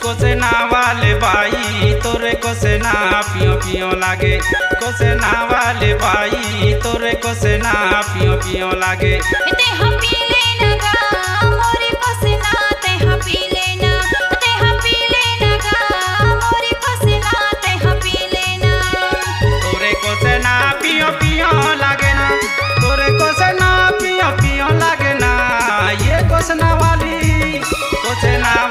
कोसेना वाले भाई तोरे कोसेना पियो पियो लागे। कोसेना वाले भाई तोरे कोसेना पियो पियो लागे। ते हम पी लेना गा मोरे कोसेना ते हम पी लेना। ते हम पी लेना गा मोरे कोसेना ते हम पी लेना। तोरे कोसेना पियो पियो लागे ना। तोरे कोसेना पियो पियो लागे ना। ये कोसेना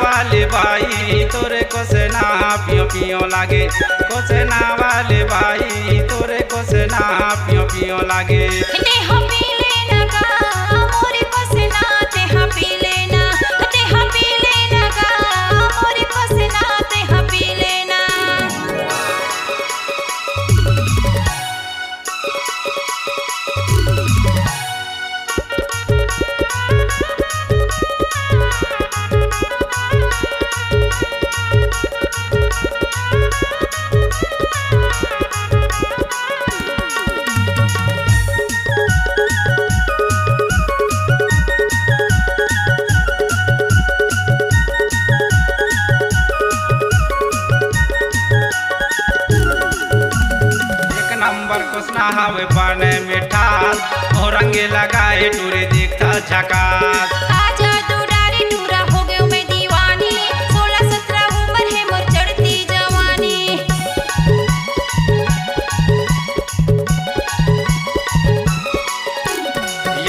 वाले भाई तोरे कोसेना पियो पियो लागे। कोसेना वाले भाई तोरे कोसेना पियो पियो लागे। ते हम पी लेना गा मोरे कोसेना ते हम पी लेना। ते हम पी लेना गा मोरे कोसेना ते हम पी लेना। कोसना हवे पाने मिठास और रंगे लगाए टूरे देखता झकास। आजा दुरारी टूरा हो गयो मैं दीवानी। 16-17 उम्र है मोर चढ़ती जवानी।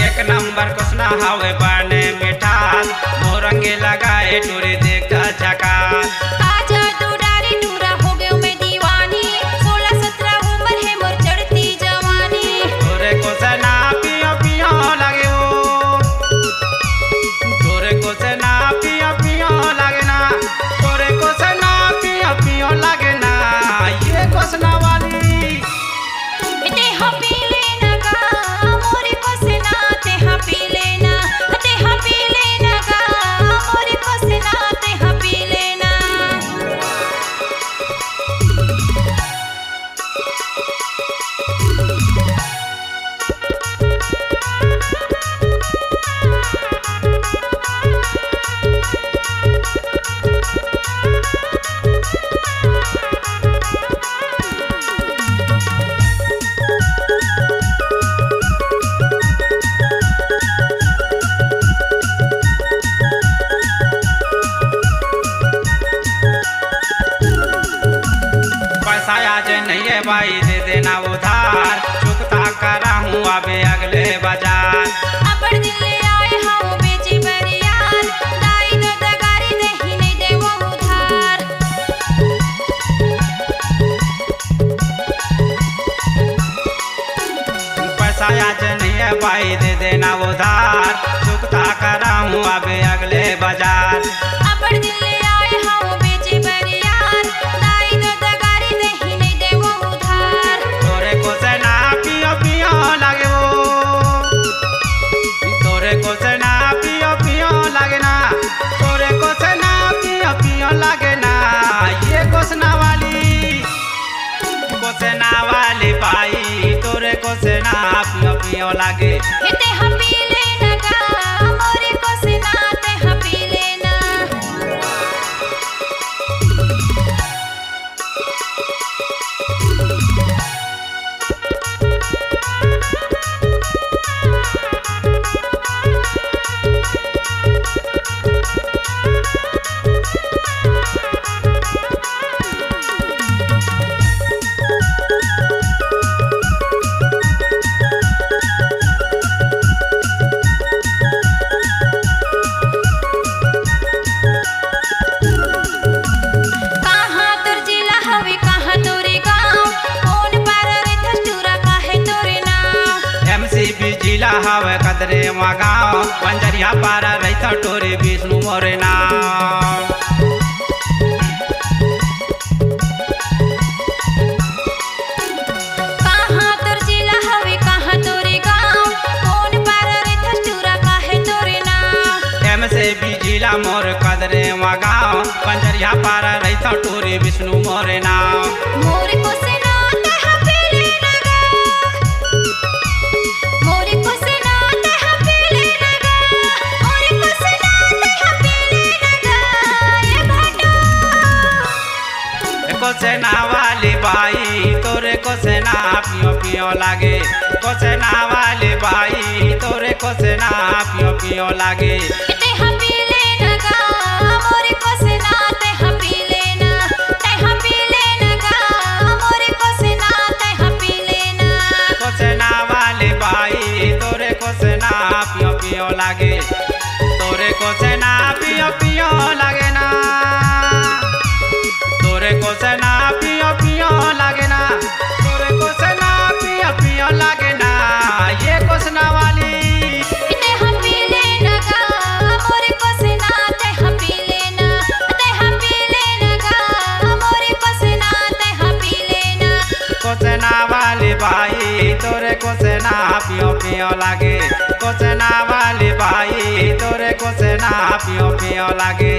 एक नंबर कोसना हवे पाने मिठास और रंगे लगाए टूरे देखता झकास। आजा दुरारी टूरा हो गयो मैं दीवानी। 16-17 उम्र है मोर चढ़ती जवानी। तोरे कोसेना पियो पियो लागे वो। तोरे कोसेना पियो पियो लागे ना। तोरे कोसेना पियो पियो लागे ना। ये कोसना वाली ते हम पी लेना गा मोरे कोसेना ते हम पी लेना। ते हम पी लेना गा मोरे कोसेना ते हम पी लेना। पैसा आज नहीं है भाई दे देना उधार। चुकता करा हूँ अबे अगले बाजार। अबर दिन ले आए हम बेची बरियार। दाई दो दगारी नहीं नहीं दे वो उधार। पैसा आज नहीं है भाई दे देना उधार। चुकता करा हूँ अबे अगले बाजार। अबर दिन ले आए हम बेची बरियार। दाई दो दगारी नहीं नहीं दे वो उधार। तोरे कोसेना पियो पियो लागे वो। तोरे कोसेना पियो पियो लागे ना। तोरे कोसेना पियो पियो लागे ना। ये कोसना वाली भाई तोरे कोसेना पियो पियो लागे। ते हम पी लेना गा मोरे कोसेना ते हम पी लेना। कहाँ तोर जिला हवे कहाँ तोरे गाँव। कौन पार रे थस्टूरा काहे तोरे नाम। एमसीबी जिला हवे कदरे गाँव। पंजरिया पारा रहता टोरे विष्णु मोरे नाम। कोसना पियो पियो लागे कोसना वाले भाई तोरे कोसना पियो पियो लागे तेहा पी लेना गा मोरे कोसना तेहा पी लेना गा मोरे कोसना तेहा पी लेना कोसना वाले भाई तोरे कोसना पियो पियो लागे तोरे कोसना पियो पियो लागे ना तोरे कोसना पियो पियो लागे ना तोरे कोसना पियो पियो लागे ना ये कोसना वाली तेहा पी लेना गा मोरे कोसना तेहा पी लेना गा मोरे कोसना तेहा पी लेना कोसना वाले भाई तोरे कोसना पियो पियो लागे कोसना वाले भाई तोरे कोसना पियो पियो लागे